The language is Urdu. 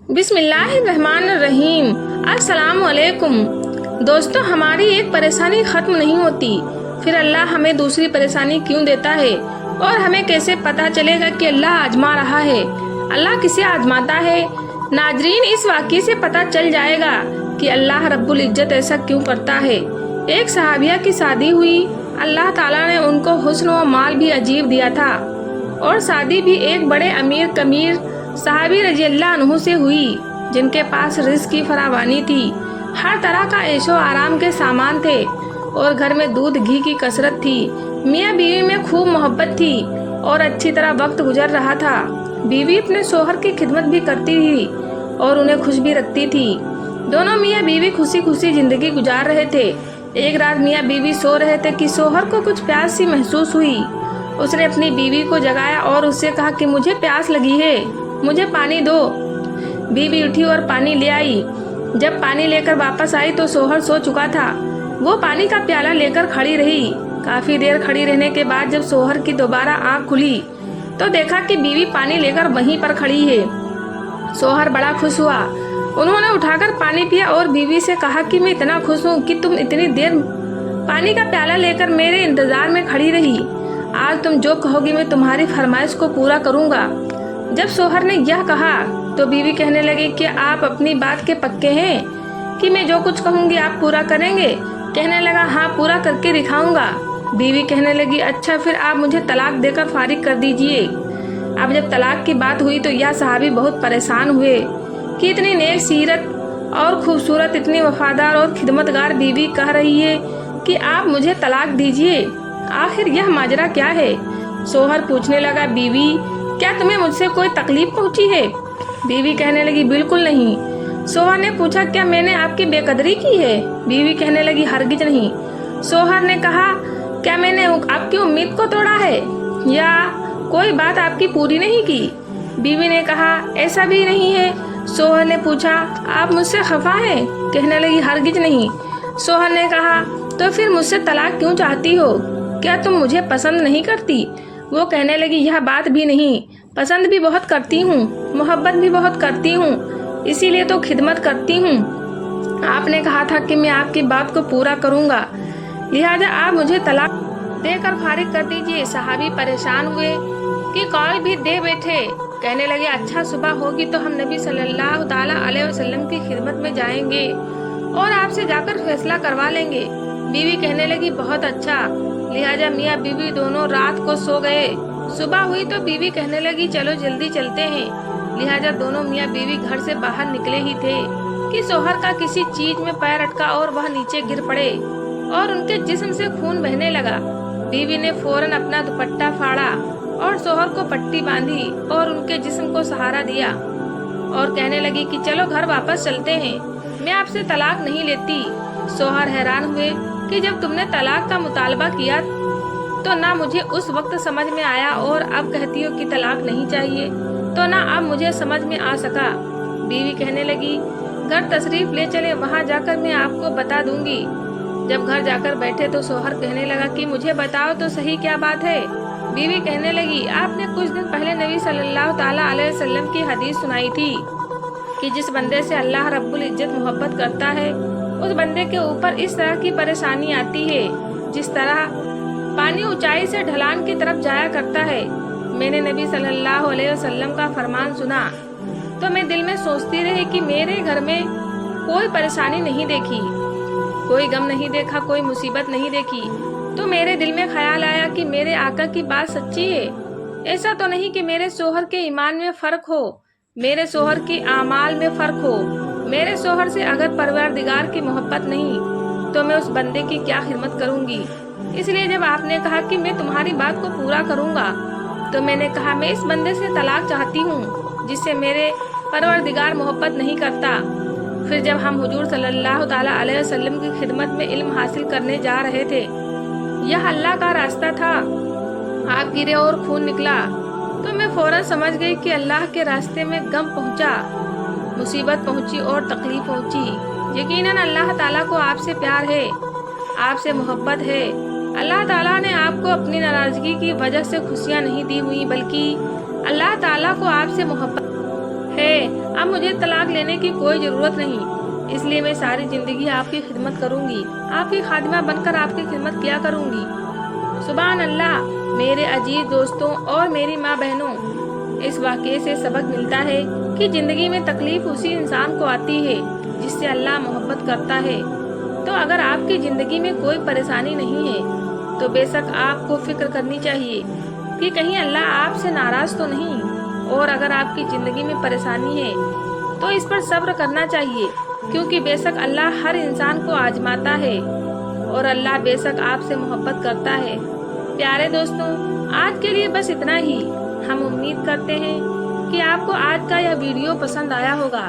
بسم اللہ الرحمن الرحیم۔ السلام علیکم دوستو، ہماری ایک پریشانی ختم نہیں ہوتی، پھر اللہ ہمیں دوسری پریشانی کیوں دیتا ہے اور ہمیں کیسے پتا چلے گا کہ اللہ آزما رہا ہے؟ اللہ کسے آزماتا ہے؟ ناظرین، اس واقعے سے پتا چل جائے گا کہ اللہ رب العزت ایسا کیوں کرتا ہے۔ ایک صحابیہ کی شادی ہوئی، اللہ تعالیٰ نے ان کو حسن و مال بھی عجیب دیا تھا، اور شادی بھی ایک بڑے امیر کمیر صحابی رضی اللہ عنہ سے ہوئی، جن کے پاس رزق کی فراوانی تھی، ہر طرح کا عیش و آرام کے سامان تھے، اور گھر میں دودھ گھی کی کثرت تھی۔ میاں بیوی میں خوب محبت تھی اور اچھی طرح وقت گزر رہا تھا۔ بیوی اپنے شوہر کی خدمت بھی کرتی تھی اور انہیں خوش بھی رکھتی تھی۔ دونوں میاں بیوی خوشی خوشی زندگی گزار رہے تھے۔ ایک رات میاں بیوی سو رہے تھے کہ شوہر کو کچھ پیاس سی محسوس ہوئی۔ اس نے اپنی بیوی کو جگایا اور اس سے کہا کہ مجھے پیاس لگی ہے، مجھے پانی دو۔ بیوی اٹھی اور پانی لے آئی۔ جب پانی لے کر واپس آئی تو شوہر سو چکا تھا۔ وہ پانی کا پیالہ لے کر کھڑی رہی۔ کافی دیر کھڑی رہنے کے بعد جب شوہر کی دوبارہ آنکھ کھلی تو دیکھا کہ بیوی پانی لے کر وہیں پر کھڑی ہے۔ شوہر بڑا خوش ہوا۔ انہوں نے اٹھا کر پانی پیا اور بیوی سے کہا کہ میں اتنا خوش ہوں کہ تم اتنی دیر پانی کا پیالہ لے کر میرے انتظار میں کھڑی رہی۔ آج تم جو کہو گی میں تمہاری فرمائش کو پورا کروں گا۔ جب شوہر نے یہ کہا تو بیوی کہنے لگی کہ آپ اپنی بات کے پکے ہیں کہ میں جو کچھ کہوں گی آپ پورا کریں گے؟ کہنے لگا ہاں، پورا کر کے دکھاؤں گا۔ بیوی کہنے لگی اچھا، پھر آپ مجھے طلاق دے کر فارغ کر دیجئے۔ اب جب طلاق کی بات ہوئی تو یہ صحابی بہت پریشان ہوئے کہ اتنی نیک سیرت اور خوبصورت، اتنی وفادار اور خدمتگار بیوی کہہ رہی ہے کہ آپ مجھے طلاق دیجئے، آخر یہ ماجرا کیا ہے؟ شوہر پوچھنے لگا بیوی، کیا تمہیں مجھ سے کوئی تکلیف پہنچی ہے؟ بیوی کہنے لگی بالکل نہیں۔ شوہر نے پوچھا کیا میں نے آپ کی بے قدری کی ہے؟ بیوی کہنے لگی ہرگز نہیں۔ شوہر نے کہا کیا میں نے آپ کی امید کو توڑا ہے یا کوئی بات آپ کی پوری نہیں کی؟ بیوی نے کہا ایسا بھی نہیں ہے۔ شوہر نے پوچھا آپ مجھ سے خفا ہیں؟ کہنے لگی ہرگز نہیں۔ شوہر نے کہا تو پھر مجھ سے طلاق کیوں چاہتی ہو؟ کیا تم مجھے پسند نہیں کرتی؟ وہ کہنے لگی یہ بات بھی نہیں، پسند بھی بہت کرتی ہوں، محبت بھی بہت کرتی ہوں، اسی لیے تو خدمت کرتی ہوں۔ آپ نے کہا تھا کہ میں آپ کی بات کو پورا کروں گا، لہذا آپ مجھے طلاق دے کر فارغ کر دیجئے۔ صحابی پریشان ہوئے کہ کال بھی دے بیٹھے۔ کہنے لگے اچھا، صبح ہوگی تو ہم نبی صلی اللہ تعالیٰ علیہ وسلم کی خدمت میں جائیں گے اور آپ سے جا کر فیصلہ کروا لیں گے۔ بیوی کہنے لگی بہت اچھا۔ لہذا میاں بیوی دونوں رات کو سو گئے۔ صبح ہوئی تو بیوی کہنے لگی چلو جلدی چلتے ہیں۔ لہذا دونوں میاں بیوی گھر سے باہر نکلے ہی تھے کہ شوہر کا کسی چیز میں پیر اٹکا اور وہ نیچے گر پڑے اور ان کے جسم سے خون بہنے لگا۔ بیوی نے فوراً اپنا دوپٹہ پھاڑا اور شوہر کو پٹی باندھی اور ان کے جسم کو سہارا دیا اور کہنے لگی کہ چلو گھر واپس چلتے ہیں، میں آپ سے طلاق نہیں لیتی۔ شوہر حیران ہوئے کہ جب تم نے طلاق کا مطالبہ کیا تو نہ مجھے اس وقت سمجھ میں آیا اور اب کہتی ہو کہ طلاق نہیں چاہیے تو نہ اب مجھے سمجھ میں آ سکا۔ بیوی کہنے لگی گھر تشریف لے چلے، وہاں جا کر میں آپ کو بتا دوں گی۔ جب گھر جا کر بیٹھے تو شوہر کہنے لگا کہ مجھے بتاؤ تو صحیح کیا بات ہے؟ بیوی کہنے لگی آپ نے کچھ دن پہلے نبی صلی اللہ تعالیٰ علیہ وسلم کی حدیث سنائی تھی کہ جس بندے سے اللہ رب العزت محبت کرتا ہے اس بندے کے اوپر اس طرح کی پریشانی آتی ہے جس طرح پانی اونچائی سے ڈھلان کی طرف جایا کرتا ہے۔ میں نے نبی صلی اللہ علیہ وسلم کا فرمان سنا تو میں دل میں سوچتی رہی کہ میرے گھر میں کوئی پریشانی نہیں دیکھی، کوئی غم نہیں دیکھا، کوئی مصیبت نہیں دیکھی، تو میرے دل میں خیال آیا کہ میرے آقا کی بات سچی ہے۔ ایسا تو نہیں کہ میرے شوہر کے ایمان میں فرق ہو، میرے شوہر کی اعمال میں فرق ہو۔ میرے شوہر سے اگر پروردگار کی محبت نہیں تو میں اس بندے کی کیا خدمت کروں گی؟ اس لیے جب آپ نے کہا کہ میں تمہاری بات کو پورا کروں گا تو میں نے کہا میں اس بندے سے طلاق چاہتی ہوں جس سے میرے پروردگار محبت نہیں کرتا۔ پھر جب ہم حضور صلی اللہ تعالیٰ علیہ وسلم کی خدمت میں علم حاصل کرنے جا رہے تھے، یہ اللہ کا راستہ تھا، آگ گرے اور خون نکلا تو میں فوراً سمجھ گئی کہ اللہ کے راستے میں غم پہنچا، مصیبت پہنچی اور تکلیف پہنچی۔ یقیناً اللہ تعالیٰ کو آپ سے پیار ہے، آپ سے محبت ہے۔ اللہ تعالیٰ نے آپ کو اپنی ناراضگی کی وجہ سے خوشیاں نہیں دی ہوئی، بلکہ اللہ تعالیٰ کو آپ سے محبت ہے، اب مجھے طلاق لینے کی کوئی ضرورت نہیں، اس لیے میں ساری زندگی آپ کی خدمت کروں گی، آپ کی خادمہ بن کر آپ کی خدمت کیا کروں گی۔ سبحان اللہ۔ میرے عزیز دوستوں اور میری ماں بہنوں، اس واقعے سے سبق ملتا ہے کہ زندگی میں تکلیف اسی انسان کو آتی ہے جس سے اللہ محبت کرتا ہے۔ تو اگر آپ کی زندگی میں کوئی پریشانی نہیں ہے تو بے شک آپ کو فکر کرنی چاہیے کہ کہیں اللہ آپ سے ناراض تو نہیں، اور اگر آپ کی زندگی میں پریشانی ہے تو اس پر صبر کرنا چاہیے، کیونکہ بے شک اللہ ہر انسان کو آزماتا ہے اور اللہ بے شک آپ سے محبت کرتا ہے۔ پیارے دوستوں، آج کے لیے بس اتنا ہی۔ ہم امید کرتے ہیں کہ آپ کو آج کا یہ ویڈیو پسند آیا ہوگا۔